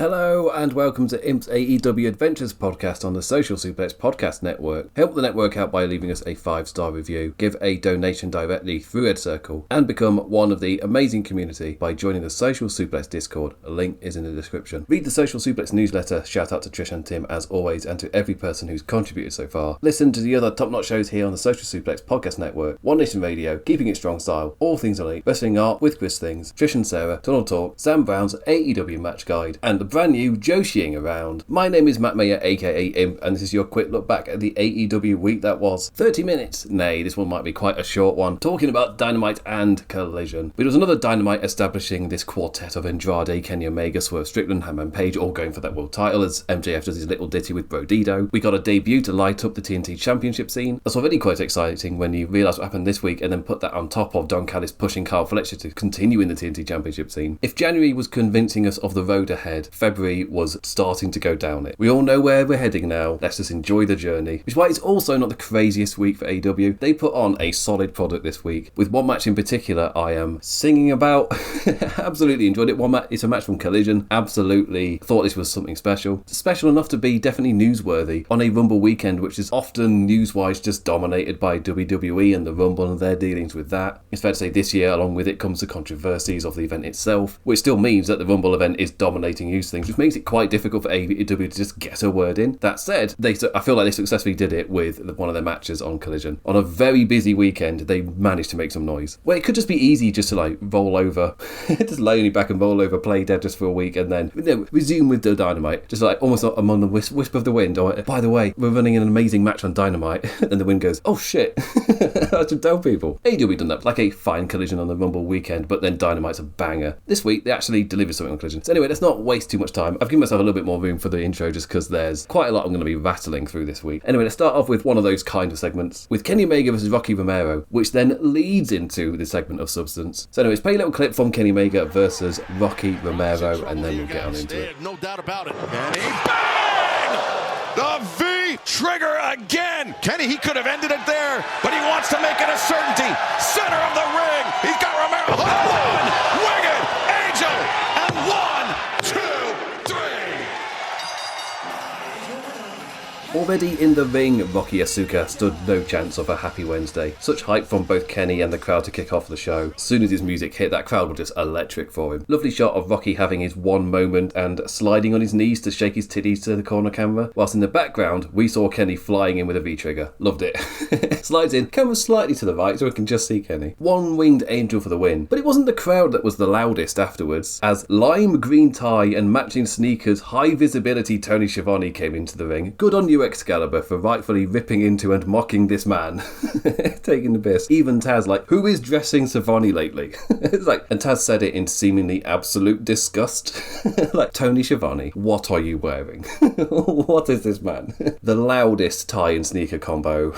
Hello and welcome to Imp's AEW Adventures podcast on the Social Suplex Podcast Network. Help the network out by leaving us a 5-star review, give a donation directly through Ed Circle, and become one of the amazing community by joining the Social Suplex Discord. A link is in the description. Read the Social Suplex newsletter. Shout out to Trish and Tim as always, and to every person who's contributed so far. Listen to the other top-notch shows here on the Social Suplex Podcast Network: One Nation Radio, Keeping It Strong Style, All Things Elite, Wrestling Art with Chris Things, Trish and Sarah, Tunnel Talk, Sam Brown's AEW Match Guide, and the brand new Joshiing Around. My name is Matt Mayer, aka Imp, and this is your quick look back at the AEW week that was. 30 minutes. Nay, this one might be quite a short one. Talking about Dynamite and Collision. But it was another Dynamite establishing this quartet of Andrade, Kenny Omega, Swerve Strickland, Hangman Page all going for that world title as MJF does his little ditty with Brodido. We got a debut to light up the TNT Championship scene. That's already quite exciting when you realise what happened this week and then put that on top of Don Callis pushing Kyle Fletcher to continue in the TNT Championship scene. If January was convincing us of the road ahead, February was starting to go down it. We all know where we're heading now. Let's just enjoy the journey. Which is why it's also not the craziest week for AEW. They put on a solid product this week, with one match in particular I am singing about. Absolutely enjoyed it. It's a match from Collision. Absolutely thought this was something special. Special enough to be definitely newsworthy on a Rumble weekend, which is often news-wise just dominated by WWE and the Rumble and their dealings with that. It's fair to say this year, along with it, comes the controversies of the event itself, which still means that the Rumble event is dominating news things, which makes it quite difficult for AEW to just get a word in. That said, I feel like they successfully did it with one of their matches on Collision. On a very busy weekend, they managed to make some noise. Well, it could just be easy just to roll over, just lay on your back and roll over, play dead just for a week, and then resume with the Dynamite, just almost among the whisper of the wind. Or, by the way, we're running an amazing match on Dynamite, and the wind goes, oh shit, I should tell people. AEW done that, like a fine Collision on the Rumble weekend, but then Dynamite's a banger. This week, they actually delivered something on Collision. So anyway, let's not waste too much time. I've given myself a little bit more room for the intro just because there's quite a lot I'm going to be rattling through this week. Anyway, let's start off with one of those kind of segments with Kenny Omega versus Rocky Romero, which then leads into the segment of substance. So anyways, play a little clip from Kenny Omega versus Rocky Romero, and then we'll get on into it. No doubt about it. Kenny, bang! The V trigger again. Kenny, he could have ended it there, but he wants to make it a certainty. Center of the ring. He's got Romero. One, Wicked, Angel, and 1, 2, 3. Already in the ring, Rocky Asuka stood no chance of a happy Wednesday. Such hype from both Kenny and the crowd to kick off the show. As soon as his music hit, that crowd was just electric for him. Lovely shot of Rocky having his one moment and sliding on his knees to shake his titties to the corner camera, whilst in the background we saw Kenny flying in with a V-trigger. Loved it. Slides in, camera slightly to the right so we can just see Kenny. One-winged angel for the win. But it wasn't the crowd that was the loudest afterwards, as lime green tie and matching sneakers, high visibility Tony Schiavone came into the ring. Good on you, Excalibur, for rightfully ripping into and mocking this man. Taking the piss. Even Taz who is dressing Schiavone lately? It's and Taz said it in seemingly absolute disgust. Tony Schiavone, what are you wearing? What is this man? The loudest tie and sneaker combo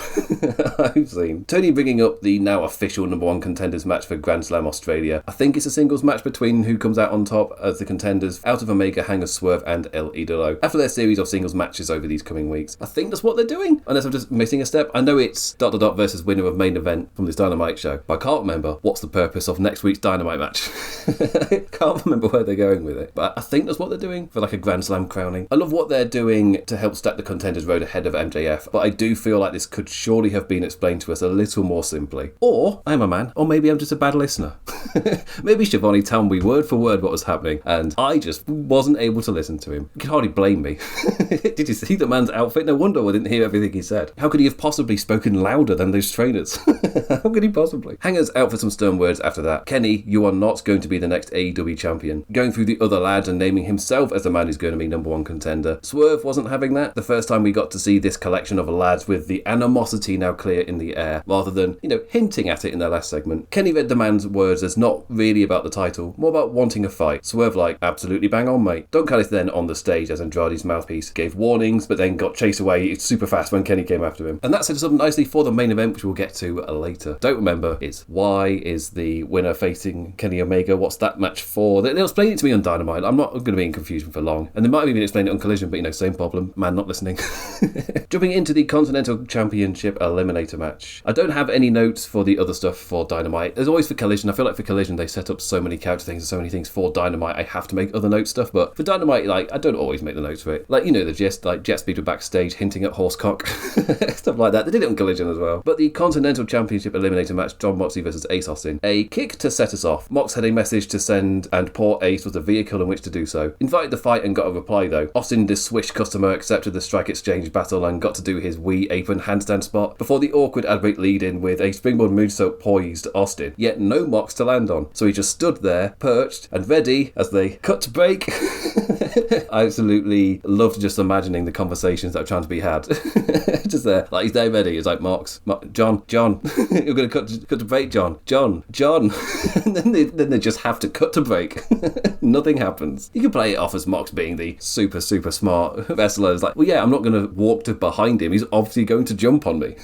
I've seen. Tony bringing up the now official number one contenders match for Grand Slam Australia. I think it's a singles match between who comes out on top as the contenders out of Omega, Hanger, Swerve and El Idolo. After their series of singles matches over these coming weeks, I think that's what they're doing, unless I'm just missing a step. I know it's ... versus winner of main event from this Dynamite show, but I can't remember what's the purpose of next week's Dynamite match. Can't remember where they're going with it, but I think that's what they're doing for a Grand Slam crowning. I love what they're doing to help stack the contenders road ahead of MJF, but I do feel like this could surely have been explained to us a little more simply. Or I'm a man, or maybe I'm just a bad listener. Maybe Schiavone told me word for word what was happening, and I just wasn't able to listen to him. You can hardly blame me. Did you see the man's outfit? No wonder I didn't hear everything he said. How could he have possibly spoken louder than those trainers? How could he possibly? Hanger's out for some stern words after that. Kenny, you are not going to be the next AEW champion. Going through the other lads and naming himself as the man who's going to be number one contender. Swerve wasn't having that. The first time we got to see this collection of lads with the animosity now clear in the air, rather than, hinting at it in their last segment. Kenny read the man's words as not really about the title, more about wanting a fight. Swerve absolutely bang on, mate. Don Callis then on the stage as Andrade's mouthpiece gave warnings, but then got chased away super fast when Kenny came after him. And that set us up nicely for the main event, which we'll get to later. Don't remember is why is the winner facing Kenny Omega? What's that match for? They'll explain it to me on Dynamite. I'm not going to be in confusion for long. And they might have even explained it on Collision, but same problem. Man not listening. Jumping into the Continental Championship Eliminator match. I don't have any notes for the other stuff for Dynamite. There's always for Collision. I feel like for Collision they set up so many character things and so many things. For Dynamite I have to make other note stuff, but for Dynamite, like, I don't always make the notes for it. Like, you know, the gist, like Jet Speed were backstage hinting at horsecock, stuff like that. They did it on Collision as well. But the Continental Championship Eliminator match, John Moxley versus Ace Austin. A kick to set us off. Mox had a message to send, and poor Ace was a vehicle in which to do so. Invited the fight and got a reply though. Austin, the Swish customer, accepted the strike exchange battle and got to do his wee apron handstand spot before the awkward ad break lead in with a springboard moonsault poised Austin. Yet no Mox to land on. So he just stood there, perched, and ready as they cut to break. I absolutely loved just imagining the conversations that are trying to be had. Just there, like he's there ready. It's like John, you're going to cut to break, John, and then they just have to cut to break. Nothing happens. You can play it off as Mox being the super smart wrestler. It's like, well, yeah, I'm not going to walk to behind him. He's obviously going to jump on me.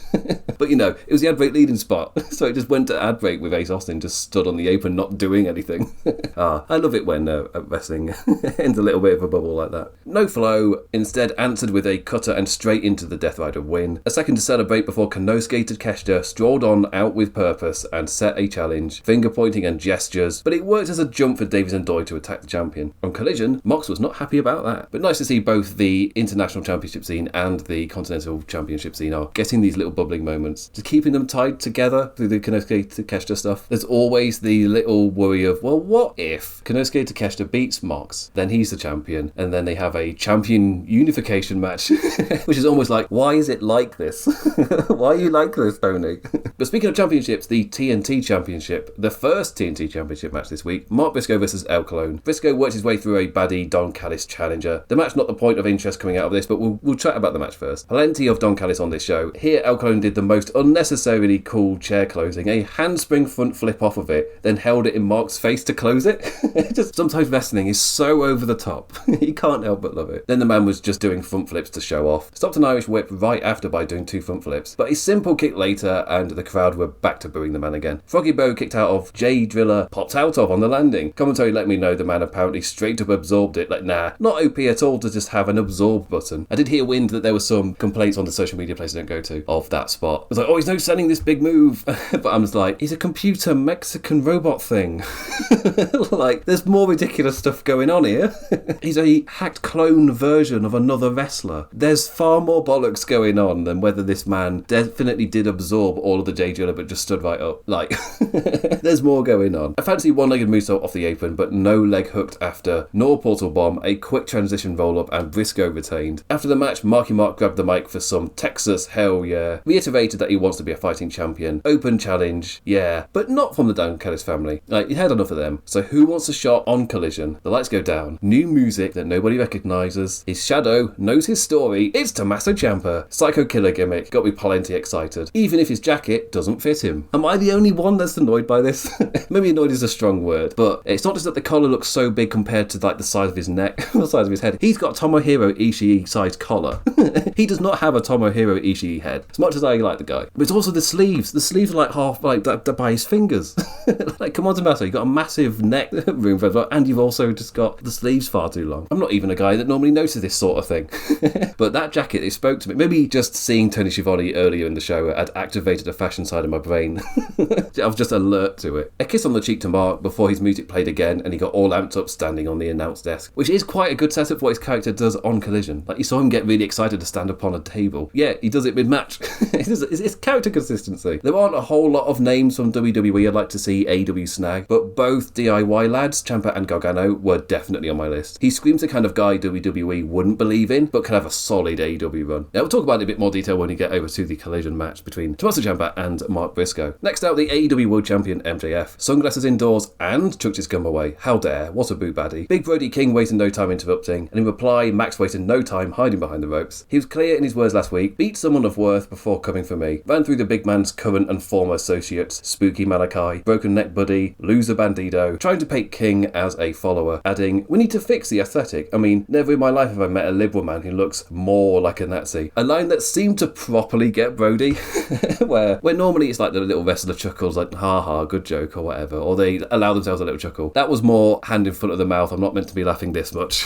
But you know, it was the ad break leading spot, so it just went to ad break with Ace Austin just stood on the apron not doing anything. I love it when wrestling ends a little bit of a bubble like that. No flow, instead answered with a cutter and straight into the Death Rider win. A second to celebrate before Konosuke Takeshita strolled on out with purpose and set a challenge, finger pointing and gestures, but it worked as a jump for Davies and Doyle to attack the champion. On Collision, Mox was not happy about that. But nice to see both the International Championship scene and the Continental Championship scene are getting these little bubbling moments, just keeping them tied together through the Konosuke Takeshita stuff. There's always the little worry of, well, what if Konosuke Takeshita beats Mox, then he's the champion, and then they have a champion unification match, which is almost like, why is it like this? Why are you like this, Tony? But speaking of championships, the TNT Championship, the first TNT Championship match this week, Mark Briscoe versus El Colon. Briscoe worked his way through a baddie Don Callis challenger. The match not the point of interest coming out of this, but we'll chat about the match first. Plenty of Don Callis on this show. Here, El Colon did the most unnecessarily cool chair closing, a handspring front flip off of it, then held it in Mark's face to close it. Just sometimes wrestling is so over the top. You can't help but love it. Then the man was just doing front flips to show off. Stopped an Irish whip right after by doing 2 front flips, but a simple kick later and the crowd were back to booing the man again. Froggy Bow kicked out of, Jay Driller popped out of on the landing. Commentary let me know the man apparently straight up absorbed it, like, nah, not OP at all to just have an absorb button. I did hear wind that there were some complaints on the social media place I don't go to of that spot. I was like, oh, he's no selling this big move. But I'm just like, he's a computer Mexican robot thing. Like, there's more ridiculous stuff going on here. He's a hacked clone version of another wrestler. There's far more bollocks going on than whether this man definitely did absorb all of the J Driller but just stood right up. Like, there's more going on. I fancy one-legged moonsault off the apron, but no leg hooked after, nor portal bomb, a quick transition roll-up, and Briscoe retained. After the match, Marky Mark grabbed the mic for some Texas hell yeah, reiterated that he wants to be a fighting champion. Open challenge, yeah, but not from the Dan Callis family. Like, you had enough of them. So who wants a shot on Collision? The lights go down. New music that nobody recognises. His shadow knows his story. It's Tomasso Ciampa. Psycho killer gimmick. Got me plenty excited. Even if his jacket doesn't fit him. Am I the only one that's annoyed by this? Maybe annoyed is a strong word, but it's not just that the collar looks so big compared to like the size of his neck, the size of his head. He's got Tomohiro Ishii sized collar. He does not have a Tomohiro Ishii head, as much as I like the guy. But it's also the sleeves. The sleeves are like half like by his fingers. Like, come on, Tomasso, you've got a massive neck room for it, and you've also just got the sleeves far too long. I'm not even a guy that normally notices this sort of thing. But that jacket, it spoke to me. Maybe just seeing Tony Schiavone earlier in the show had activated a fashion side of my brain. I was just alert to it. A kiss on the cheek to Mark before his music played again, and he got all amped up standing on the announce desk, which is quite a good setup for what his character does on Collision. Like, you saw him get really excited to stand up on a table. Yeah, he does it mid-match. It's character consistency. There aren't a whole lot of names from WWE I'd like to see AEW snag, but both DIY lads, Ciampa and Gargano, were definitely on my list. He screams the kind of guy WWE wouldn't believe in, but could have a solid AEW run. Now, we'll talk about it in a bit more detail when we get over to the Collision match between Tomasso Ciampa and Mark Briscoe. Next out, the AEW World Champion MJF. Sunglasses indoors and chucked his gum away. How dare, what a boo baddie. Big Brody King wasted no time interrupting, and in reply, Max wasted no time hiding behind the ropes. He was clear in his words last week, beat someone of worth before coming for me. Ran through the big man's current and former associates, Spooky Malachi, Broken Neck Buddy, Loser Bandido, trying to paint King as a follower, adding, we need to fix the aesthetic. I mean, never in my life have I met a liberal man who looks more like a Nazi. A line that seemed to properly get Brody, where normally it's like the little wrestler chuckles, like, ha ha, good joke or whatever, or they allow themselves a little chuckle. That was more hand in front of the mouth, I'm not meant to be laughing this much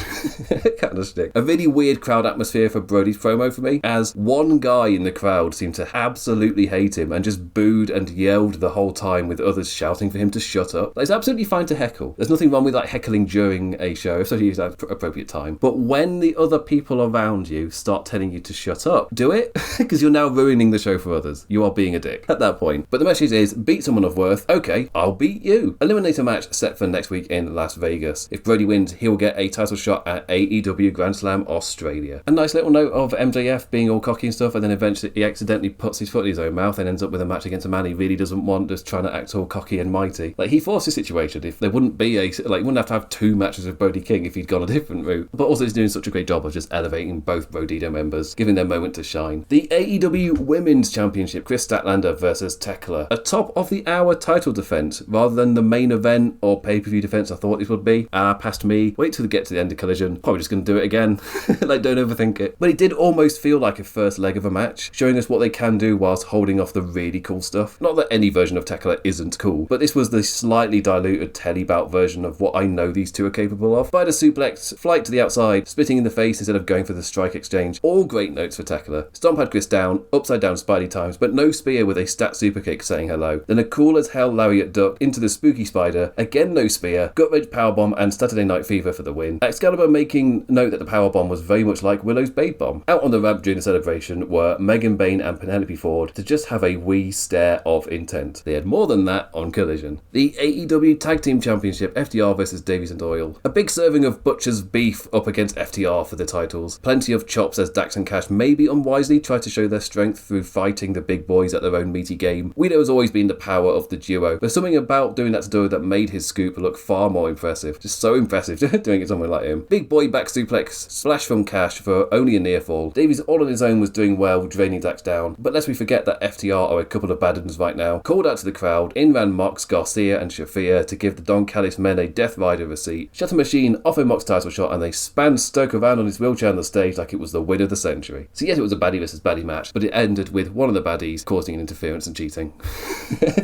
kind of shtick. A really weird crowd atmosphere for Brody's promo for me, as one guy in the crowd seemed to absolutely hate him and just booed and yelled the whole time, with others shouting for him to shut up. Like, it's absolutely fine to heckle. There's nothing wrong with like heckling during a show, especially if it's at appropriate time. But when the other people around you start telling you to shut up, do it, because you're now ruining the show for others. You are being a dick at that point. But the message is, beat someone of worth. Okay, I'll beat you. Eliminator match set for next week in Las Vegas. If Brody wins, he will get a title shot at AEW Grand Slam Australia. A nice little note of MJF being all cocky and stuff, and then eventually he accidentally puts his foot in his own mouth and ends up with a match against a man he really doesn't want, just trying to act all cocky and mighty. Like, he forced the situation. If there wouldn't be wouldn't have to have 2 matches with Brody King if he'd gone a different route. But also he's doing such a great job of just elevating both Brodito members, giving them a moment to shine. The AEW Women's Championship, Chris Statlander versus Tekla. A top of the hour title defense rather than the main event or pay-per-view defense I thought it would be. Past me. Wait till they get to the end of Collision. Probably just going to do it again. Like, don't overthink it. But it did almost feel like a first leg of a match, showing us what they can do whilst holding off the really cool stuff. Not that any version of Tekla isn't cool, but this was the slightly diluted telly-bout version of what I know these two are capable of. Spider suplex, flight to the outside, spitting in the face instead of going for the strike exchange. All great notes for Tekla. Stomp had Chris down, upside down Spidey times, but no spear with a stat super kick saying hello. Then a cool as hell lariat duck into the spooky spider, again no spear, gut wrench powerbomb and Saturday Night Fever for the win. Excalibur making note that the powerbomb was very much like Willow's Babe Bomb. Out on the ramp during the celebration were Megan Bain and Penelope Ford to just have a wee stare of intent. They had more than that on Collision. The AEW Tag Team Championship, FTR versus Davies and Doyle. A big serving of Butcher's beef up against FTR for the titles. Plenty of chops as Dax and Cash maybe unwisely tried to show their strength through fighting the big boys at their own meaty game. Guido has always been the power of the duo. There's something about doing that to Doyle that made his scoop look far more impressive. Just so impressive doing it someone like him. Big boy back suplex, splash from Cash for only a near fall. Davies all on his own was doing well, draining Dax down. But lest we forget that FTR are a couple of bad ones right now. Called out to the crowd, in ran Mox, Garcia and Shafir to give the Don Callis men a Death Rider receipt. Shutter Machine offered Mox title shot and they spanned Stoke around on his wheelchair on the stage like it was the win of the century. So yes, it was a baddie versus baddie match, but it ended with one of the baddies causing an interference and cheating.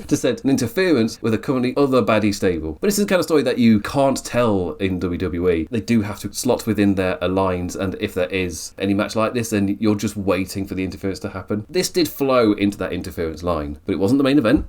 Just said, an interference with a currently other baddie stable. But this is the kind of story that you can't tell in WWE. They do have to slot within their lines, and if there is any match like this, then you're just waiting for the interference to happen. This did flow into that interference line, but it wasn't the main event,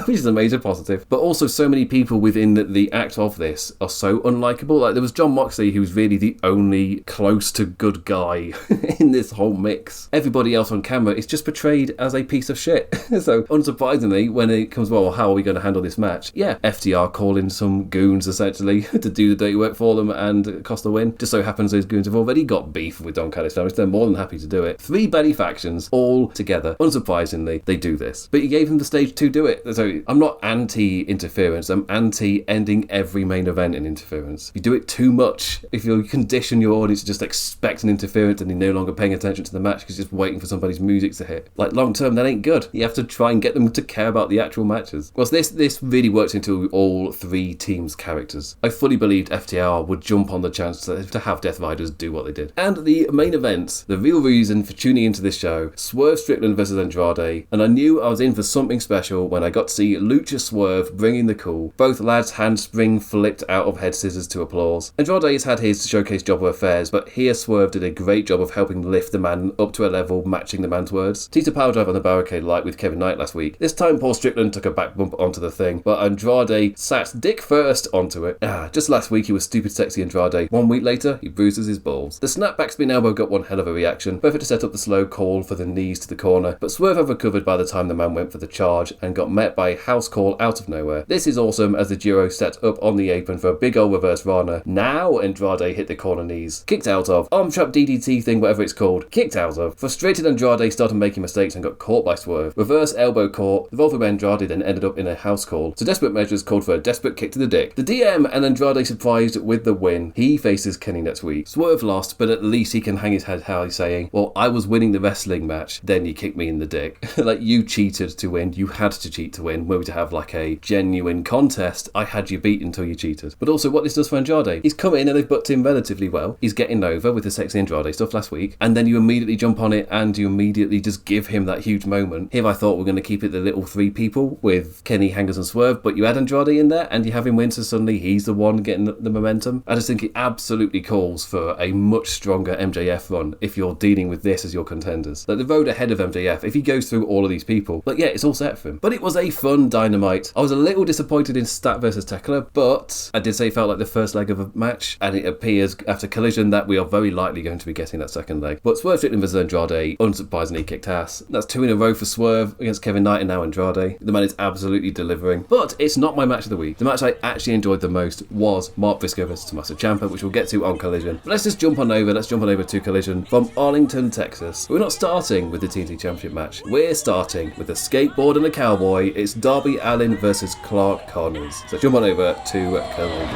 which is a major positive. But also, so many people within the act of this are so unlikable. Like, there was John Moxley, who was really the only close to good guy in this whole mix. Everybody else on camera is just portrayed as a piece of shit. So, unsurprisingly, when it comes, well, how are we going to handle this match? Yeah, FTR call in some goons, essentially, to do the dirty work for them and cost the win. Just so happens those goons have already got beef with Don Callis, so they're more than happy to do it. 3 baddie factions all together. Unsurprisingly, they do this. But you gave them the stage to do it. So I'm not anti-interference. I'm anti-ending every main event in interference. If you do it too much, if you condition your audience to just expect an interference and you're no longer paying attention to the match because you're just waiting for somebody's music to hit, like, long term, that ain't good. You have to try and get them to care about the actual matches. Well, this really works into all 3 teams' characters. I fully believed FTR would jump on the chance to have Death Riders do what they did. And the main event, the real reason for tuning into this show, Swerve Strickland versus Andrade, and I knew I was in for something special when I got to see Lucha Swerve bringing the cool. Both lads handspring flipped out of head scissors to applause. Andrade has had his showcase job of affairs, but here Swerve did a great job of helping lift the man up to a level matching the man's words. Tita power on the barricade like with Kevin Knight last week. This time Paul Strickland took a back bump onto the thing, but Andrade sat dick first onto it. Just last week he was stupid sexy Andrade. 1 week later, he bruises his balls. The snapback spin elbow got one hell of a reaction, perfect to set up the slow call for the knees to the corner, but Swerve had recovered by the time the man went for the charge and got met by a house call out of nowhere. This is awesome as the duo set up on the apron for a big old reverse Rana. Now Andrade hit the corner knees. Kicked out of. Arm trap DDT thing, whatever it's called. Kicked out of. Frustrated Andrade started making mistakes and got caught by Swerve. Reverse elbow caught. The Volvo Andrade then ended up in a house call. So Desperate Measures called for a desperate kick to the dick. The DM and Andrade surprised with the win. He faces Kenny next week. Swerve lost, but at least he can hang his head high saying, well, I was winning the wrestling match, then you kicked me in the dick. Like, you cheated to win. You had to cheat to win. Were we to have like a genuine contest, I had you beat until you cheated. But also what this does for Andrade, he's come in and they've booked him relatively well. He's getting over with the sexy Andrade stuff last week, and then you immediately jump on it and you immediately just give him that huge moment. Here I thought we're going to keep it the little three people with Kenny, Hangers and Swerve, but you add Andrade in there and you have him win, so suddenly he's the one getting the momentum. I just think it absolutely calls for a much stronger MJF run if you're dealing with this as your contenders. Like the road ahead of MJF, if he goes through all of these people, like yeah, it's all set for him. But it was a fun Dynamite. I was a little disappointed in Stat versus Tekla, but I did say it felt like the first leg of a match, and it appears after Collision that we are very likely going to be getting that second leg. But Swerve Strickland versus Andrade, unsurprisingly kicked ass. That's 2 in a row for Swerve against Kevin Knight and now Andrade. The man is absolutely delivering. But it's not my match of the week. The match I actually enjoyed the most was Mark Briscoe versus Tomasso Ciampa, which we'll get to on Collision. But let's jump on over to Collision from Arlington, Texas. We're not starting with the TNT Championship match. We're starting with a skateboard and a cowboy. It's Darby Allin versus Clark Connors. So jump on over to Collision.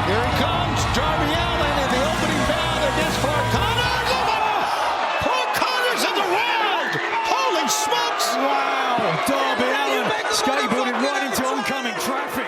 Here he comes, Darby Allin in the opening bell against Clark Connors. Clark Connors in the round! Holy smokes! Wow, Darby Allin skateboarded right into oncoming traffic.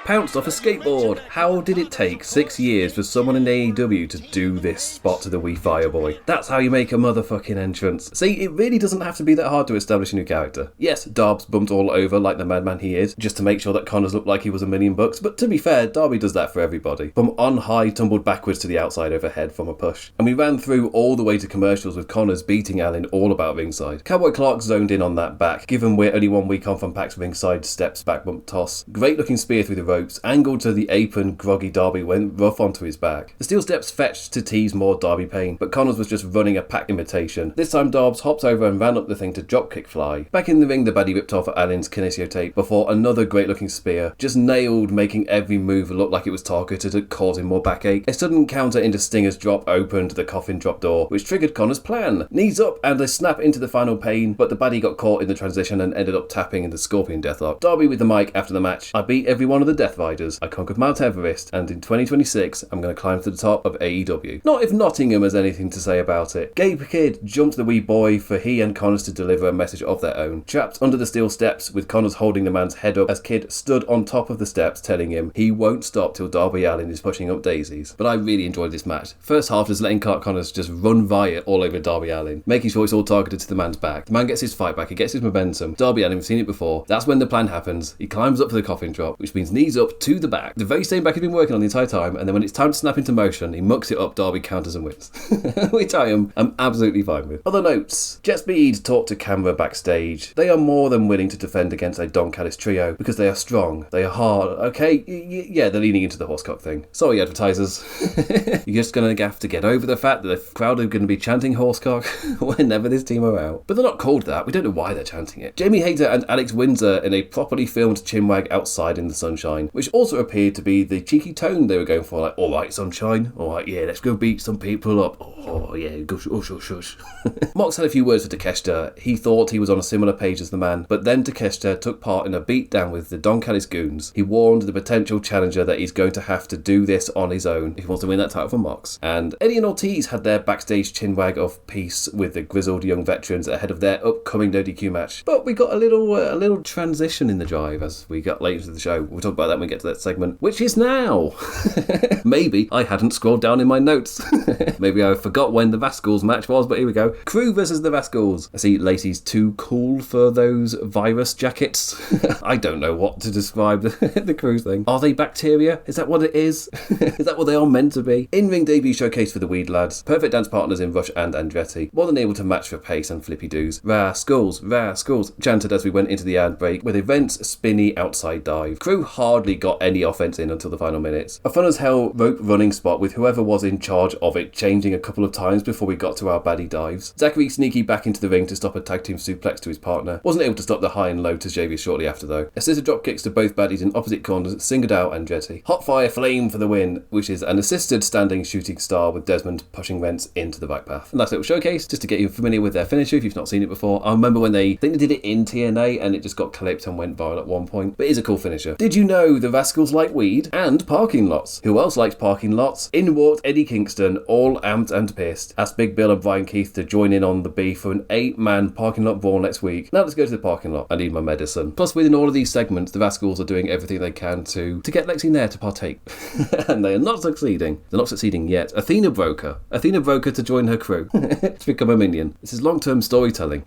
Pounced off a skateboard. How did it take 6 years for someone in AEW to do this spot to the wee Fireboy? That's how you make a motherfucking entrance. See, it really doesn't have to be that hard to establish a new character. Yes, Darb's bumped all over like the madman he is, just to make sure that Connors looked like he was $1 million, but to be fair, Darby does that for everybody. From on high, tumbled backwards to the outside overhead from a push. And we ran through all the way to commercials with Connors beating Allin all about ringside. Cowboy Clark zoned in on that back, given we're only 1 week on from Pac's ringside steps back bump toss. Great looking spear through the ropes, angled to the apron, groggy Darby went rough onto his back. The steel steps fetched to tease more Darby pain, but Connors was just running a Pac imitation. This time Darbs hopped over and ran up the thing to dropkick fly. Back in the ring, the baddie ripped off Allin's kinesio tape before another great looking spear, just nailed, making every move look like it was targeted at causing more backache. A sudden counter into Stinger's drop opened the coffin drop door, which triggered Connors' plan. Knees up and a snap into the final pain, but the baddie got caught in the transition and ended up tapping in the Scorpion Deathlock. Darby with the mic after the match. I beat every one of the Death Riders. I conquered Mount Everest, and in 2026, I'm going to climb to the top of AEW. Not if Nottingham has anything to say about it. Gabe Kidd jumped the wee boy for he and Connors to deliver a message of their own. Trapped under the steel steps, with Connors holding the man's head up as Kidd stood on top of the steps, telling him he won't stop till Darby Allin is pushing up daisies. But I really enjoyed this match. First half just letting Clark Connors just run riot all over Darby Allin, making sure it's all targeted to the man's back. The man gets his fight back, he gets his momentum. Darby Allin, we've seen it before. That's when the plan happens. He climbs up for the coffin drop, which means knees up to the back. The very same back he's been working on the entire time, and then when it's time to snap into motion, he mucks it up, Darby counters and wins. Which I'm absolutely fine with. Other notes. Jet Speed talked to camera backstage. They are more than willing to defend against a Don Callis trio because they are strong, they are hard. Okay, yeah, they're leaning into the horsecock thing. Sorry, advertisers. You're just going to have to get over the fact that the crowd are going to be chanting horsecock whenever this team are out. But they're not called that. We don't know why they're chanting it. Jamie Hayter and Alex Windsor in a properly filmed chinwag outside in the sunshine, which also appeared to be the cheeky tone they were going for, like, alright sunshine, alright, yeah, let's go beat some people up, oh yeah, go shush. Mox had a few words for Takeshita. He thought he was on a similar page as the man, but then Takeshita took part in a beatdown with the Don Callis goons. He warned the potential challenger that he's going to have to do this on his own if he wants to win that title from Mox. And Eddie and Ortiz had their backstage chinwag of peace with the grizzled young veterans ahead of their upcoming no DQ match. But we got a little transition in the drive as we got later into the show. We'll talk about that when we get to that segment, which is now. Maybe I hadn't scrolled down in my notes. Maybe I forgot when the Vascals match was, but here we go. Crew versus the Vascals. I see Lacey's too cool for those virus jackets. I don't know what to describe the Crew thing. Are they bacteria? Is that what it is? Is that what they are meant to be? In-ring debut showcase for the Weed Lads. Perfect dance partners in Rush and Andretti. More than able to match for pace and flippy doos. Rascals, chanted as we went into the ad break with Event's spinny outside dive. Crew hardly got any offense in until the final minutes. A fun as hell rope running spot with whoever was in charge of it changing a couple of times before we got to our baddie dives. Zachary sneaky back into the ring to stop a tag team suplex to his partner. Wasn't able to stop the high and low to Xavier shortly after though. A scissor drop kicks to both baddies in opposite corners, singled out Andretti. Hot fire flame for the win, which is an assisted standing shooting star with Desmond pushing Wentz into the back path. And that's a little showcase just to get you familiar with their finisher if you've not seen it before. I remember when I think they did it in TNA and it just got clipped and went viral at one point. But it is a cool finisher. Did you know the Vascals like weed and parking lots? Who else likes parking lots? In walked Eddie Kingston, all amped and and pissed, asked Big Bill and Brian Keith to join in on the beef for an 8-man parking lot brawl next week. Now let's go to the parking lot. I need my medicine. Plus, within all of these segments, the Rascals are doing everything they can to get Lexi Nair to partake. And they are not succeeding. They're not succeeding yet. Athena broke her to join her crew. To become a minion. This is long-term storytelling.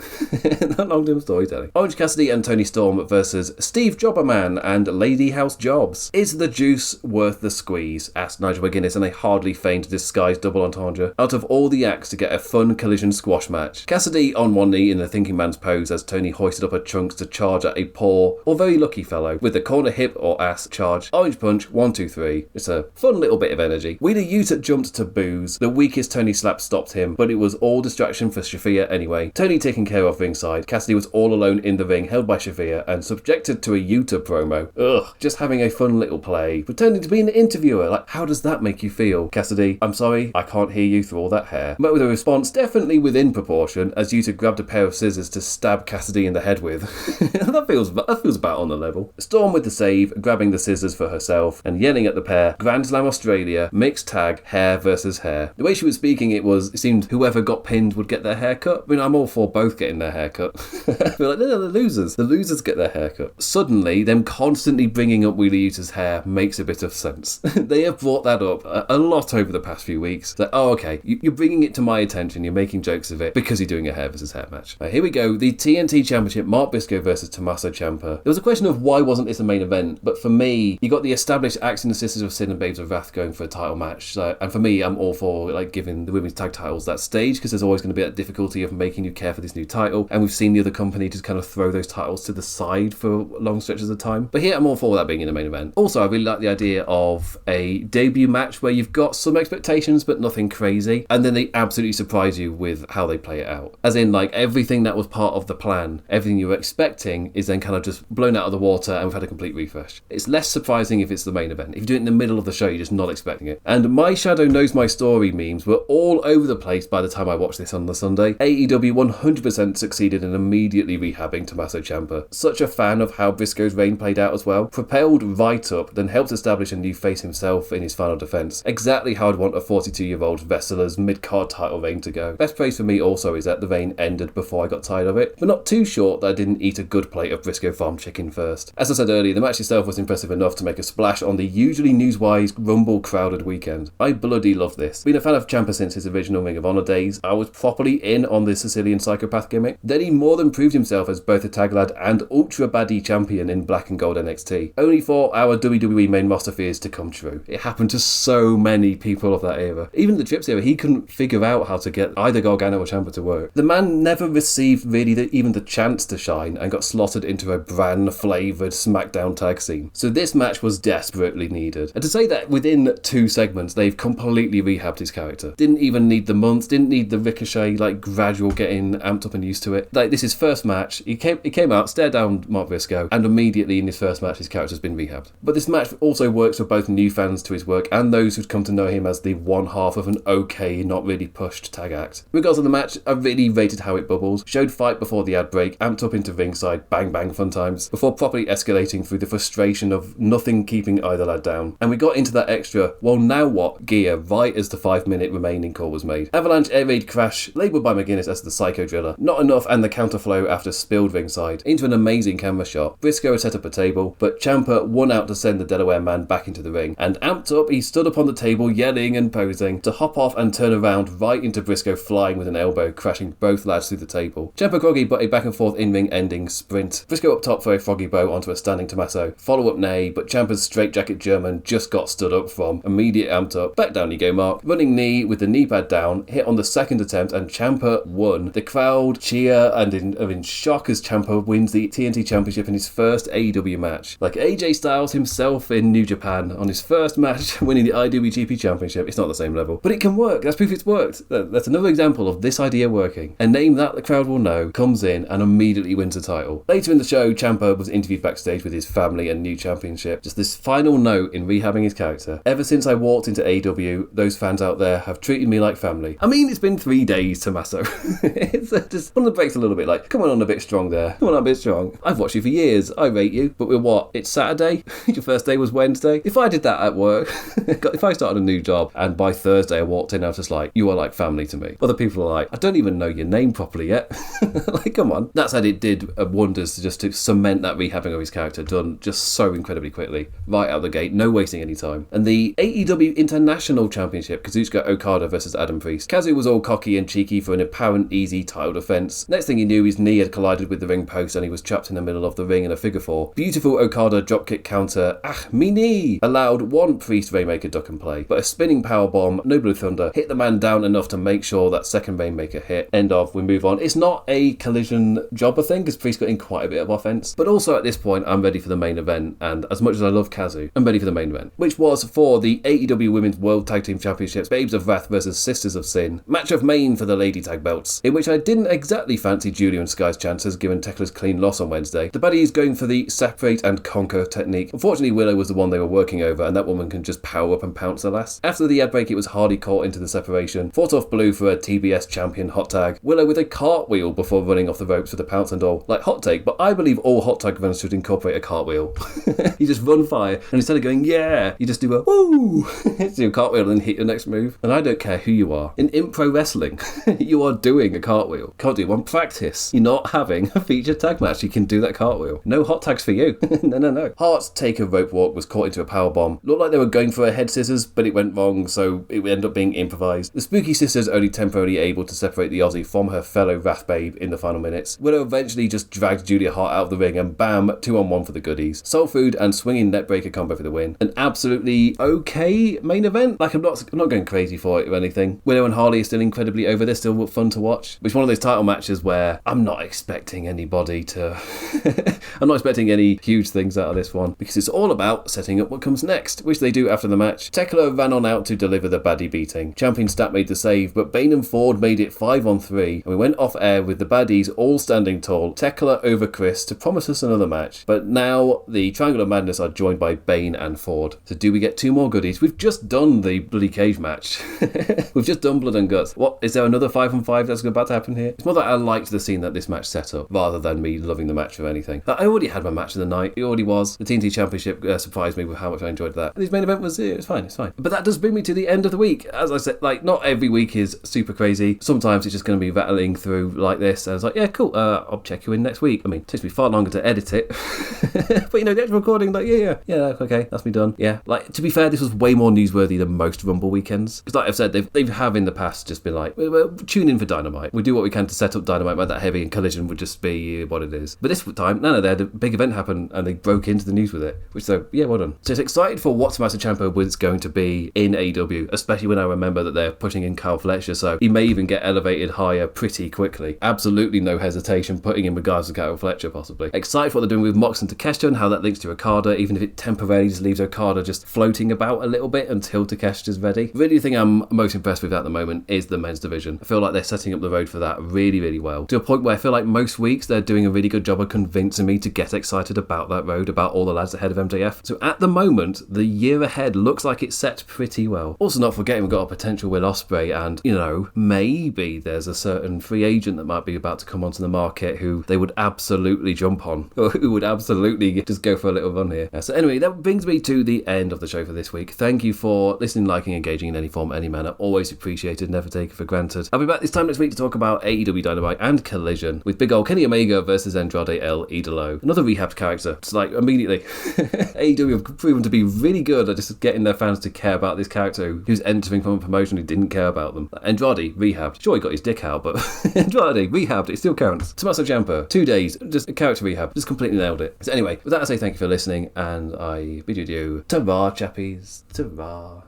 Not long-term storytelling. Orange Cassidy and Tony Storm versus Steve Jobberman and Lady House Jobs. Is the juice worth the squeeze? Asked Nigel McGuinness in a hardly feigned disguised double entendre. Out of all the acts to get a fun collision squash match. Cassidy on one knee in the thinking man's pose as Tony hoisted up her trunks to charge at a poor or very lucky fellow with the corner hip or ass charge. Orange punch, 1, 2, 3. It's a fun little bit of energy. Wheeler Yuta jumped to booze. The weakest Tony slap stopped him, but it was all distraction for Shafir anyway. Tony taken care of ringside. Cassidy was all alone in the ring, held by Shafir and subjected to a Yuta promo. Ugh, just having a fun little play. Pretending to be an interviewer. Like, how does that make you feel? Cassidy, I'm sorry, I can't hear you through all that hair. Met with a response definitely within proportion as Yuta grabbed a pair of scissors to stab Cassidy in the head with. that feels about on the level. Storm with the save, grabbing the scissors for herself and yelling at the pair. Grand Slam Australia, mixed tag, hair versus hair. The way she was speaking, it seemed whoever got pinned would get their hair cut. I mean, I'm all for both getting their hair cut. I feel like, no, the losers. The losers get their hair cut. Suddenly, them constantly bringing up Wheeler Yuta's hair makes a bit of sense. They have brought that up a lot over the past few weeks. It's like, oh, okay, you're bringing it to my attention, you're making jokes of it because you're doing a hair versus hair match. Right, here we go, the TNT Championship, Mark Briscoe versus Tomasso Ciampa. There was a question of why wasn't this a main event, but for me, you got the established Axe and the Sisters of Sin and Babes of Wrath going for a title match. So, and for me, I'm all for like giving the women's tag titles that stage because there's always going to be that difficulty of making you care for this new title, and we've seen the other company just kind of throw those titles to the side for long stretches of time. But here, I'm all for that being in the main event. Also, I really like the idea of a debut match where you've got some expectations but nothing crazy, and then they absolutely surprise you with how they play it out. As in, like, everything that was part of the plan, everything you were expecting is then kind of just blown out of the water and we've had a complete refresh. It's less surprising if it's the main event. If you do it in the middle of the show, you're just not expecting it. And My Shadow Knows My Story memes were all over the place by the time I watched this on the Sunday. AEW 100% succeeded in immediately rehabbing Tomasso Ciampa. Such a fan of how Briscoe's reign played out as well. Propelled right up, then helped establish a new face himself in his final defence. Exactly how I'd want a 42-year-old wrestler's mid-card title reign to go. Best praise for me also is that the reign ended before I got tired of it, but not too short that I didn't eat a good plate of Briscoe Farm chicken first. As I said earlier, the match itself was impressive enough to make a splash on the usually newswise rumble-crowded weekend. I bloody love this. Been a fan of Ciampa since his original Ring of Honor days. I was properly in on the Sicilian psychopath gimmick. Then he more than proved himself as both a tag lad and ultra baddie champion in Black and Gold NXT. Only for our WWE main roster fears to come true. It happened to so many people of that era. Even the Trips era, he couldn't figure out how to get either Gargano or Ciampa to work. The man never received really even the chance to shine and got slotted into a brand-flavoured SmackDown tag scene. So this match was desperately needed. And to say that within 2 segments they've completely rehabbed his character. Didn't even need the months, didn't need the Ricochet, like, gradual getting amped up and used to it. Like, this is his first match. He came out, stared down Mark Briscoe, and immediately in his first match his character's been rehabbed. But this match also works for both new fans to his work and those who'd come to know him as the one half of an okay, not really pushed tag act. Regardless of the match, I really rated how it bubbles, showed fight before the ad break, amped up into ringside, bang bang fun times, before properly escalating through the frustration of nothing keeping either lad down. And we got into that extra, well now what, gear right as the 5-minute remaining call was made. Avalanche air raid crash, labelled by McGuinness as the Psycho Driller. Not enough, and the counterflow after spilled ringside, into an amazing camera shot. Briscoe had set up a table, but Ciampa won out to send the Delaware man back into the ring. And amped up, he stood up on the table yelling and posing, to hop off and turn around right into Briscoe flying with an elbow, crashing both lads through the table. Ciampa groggy, but a back and forth in-ring ending sprint. Briscoe up top for a froggy bow onto a standing Tomasso. Follow-up nay, but Ciampa's straightjacket German just got stood up from. Immediate amped up. Back down you go, Mark. Running knee with the knee pad down, hit on the second attempt, and Ciampa won. The crowd cheer and are in shock as Ciampa wins the TNT Championship in his first AEW match. Like AJ Styles himself in New Japan on his first match winning the IWGP Championship. It's not the same level, but it can work. That's proof it's worked. That's another example of this idea working. A name that the crowd will know comes in and immediately wins the title. Later in the show, Ciampa was interviewed backstage with his family and new championship. Just this final note in rehabbing his character. Ever since I walked into AEW, those fans out there have treated me like family. I mean, it's been 3 days, Tomasso. It's just one of the breaks a little bit like, come on a bit strong there. Come on a bit strong. I've watched you for years. I rate you. But we're what? It's Saturday? Your first day was Wednesday? If I did that at work, if I started a new job and by Thursday I walked in and was just like, you are like family to me. Other people are like, I don't even know your name properly yet. Like, come on. That said, it did wonders to cement that rehabbing of his character, done just so incredibly quickly, right out of the gate, no wasting any time. And the AEW International Championship, Kazuchika Okada versus Adam Priest. Kazu was all cocky and cheeky for an apparent easy title defense. Next thing he knew, his knee had collided with the ring post and he was trapped in the middle of the ring in a figure four. Beautiful Okada dropkick counter, me knee, allowed one Priest Rainmaker duck and play, but a spinning powerbomb, no Blue Thunder, hit the man down enough to make sure that second Rainmaker hit. End of, we move on. It's not a Collision jobber thing, because Priest got in quite a bit of offense, but also at this point, I'm ready for the main event, and as much as I love Kazu, I'm ready for the main event, which was for the AEW Women's World Tag Team Championships, Babes of Wrath versus Sisters of Sin, match of Main for the Lady Tag Belts, in which I didn't exactly fancy Julia and Sky's chances given Tekla's clean loss on Wednesday. The baddies going for the separate and conquer technique. Unfortunately, Willow was the one they were working over, and that woman can just power up and pounce the last. After the ad break, it was Hardy caught into the separation, fought off Blue for a TBS champion hot tag, Willow with a cartwheel before running off the ropes with a pounce and all. Like, hot take, but I believe all hot tag runs should incorporate a cartwheel. You just run fire, and instead of going, yeah, you just do a woo, do a cartwheel and then hit your next move. And I don't care who you are. In pro wrestling, you are doing a cartwheel. Can't do one practice. You're not having a featured tag match. You can do that cartwheel. No hot tags for you. No. Hart's take a rope walk was caught into a powerbomb. Looked like they were going for a head scissors, but it went wrong, so it ended up being improvised. The Spooky Sisters only temporarily able to separate the Aussie from her fellow Wrath Babe in the final minutes. Willow eventually just dragged Julia Hart out of the ring, and bam, 2-on-1 for the goodies. Soul Food and swinging neckbreaker combo for the win. An absolutely okay main event. Like, I'm not going crazy for it or anything. Willow and Harley are still incredibly over. They're still fun to watch. It's one of those title matches where I'm not expecting anybody to... I'm not expecting any huge things out of this one, because it's all about setting up what comes next, which they do after the match. Tekla ran on out to deliver the baddie beating. Champion Stat made the save, but Bane and Ford made it 5-on-3, and we went off air with the baddies all standing tall. Tekla over Chris to promise us another match, but now the Triangle of Madness are joined by Bane and Ford. So do we get two more goodies? We've just done the bloody cage match. We've just done Blood and Guts. What, is there another 5-on-5 that's about to happen here? It's more that I liked the scene that this match set up, rather than me loving the match or anything. I already had my match of the night. It already was. The TNT Championship surprised me with how much I enjoyed that. And his main event was, it's fine. But that does bring me to the end of the week. As I said, like, not every week is super crazy. Sometimes it's just going to be rattling through like this, and it's like, yeah, cool, I'll check you in next week. I mean, it takes me far longer to edit it. But, you know, the actual recording, like, yeah, okay, that's me done. Yeah, like, to be fair, this was way more newsworthy than most Rumble weekends. Because, like I've said, they have in the past just been like, well, tune in for Dynamite. We'll do what we can to set up Dynamite, but that heavy, and Collision would just be what it is. But this time, no, they had a big event happen, and they broke into the news with it. Which, so, yeah, well done. So it's excited for what Tomasso Ciampa was going to be in AEW, especially when I remember that they're pushing in Kyle Fletcher, so he may even get elevated higher pretty quickly. Absolutely no hesitation putting in regards to Kyle Fletcher, possibly. Excited for what they're doing with Mox and Takeshita and how that links to Okada, even if it temporarily just leaves Okada just floating about a little bit until Takeshita's ready. Really, the thing I'm most impressed with at the moment is the men's division. I feel like they're setting up the road for that really, really well. To a point where I feel like most weeks they're doing a really good job of convincing me to get excited about that road, about all the lads ahead of MJF. So at the moment, the year ahead looks like it's set pretty well. Also, not forgetting we've got a potential Will Ospreay, and, you know, maybe there's a certain free agent that might be about to come onto the market who they would absolutely jump on, or who would absolutely just go for a little run here. So anyway, that brings me to the end of the show for this week. Thank you for listening, liking, engaging in any form, any manner. Always appreciated, never taken for granted. I'll be back this time next week to talk about AEW Dynamite and Collision with big old Kenny Omega versus Andrade El Idolo. Another rehabbed character. It's like, immediately. AEW have proven to be really good at just getting their fans to care about this character who's entering from a promotion who didn't care about them. Andrade, rehabbed. Sure, he got his dick out, but Andrade, rehabbed. It still counts. Tomasso Ciampa, 2 days, just a character rehab. Just completely nailed it. So anyway, with that I say thank you for listening, and I bid you adieu. Ta-ra, chappies. Ta-ra.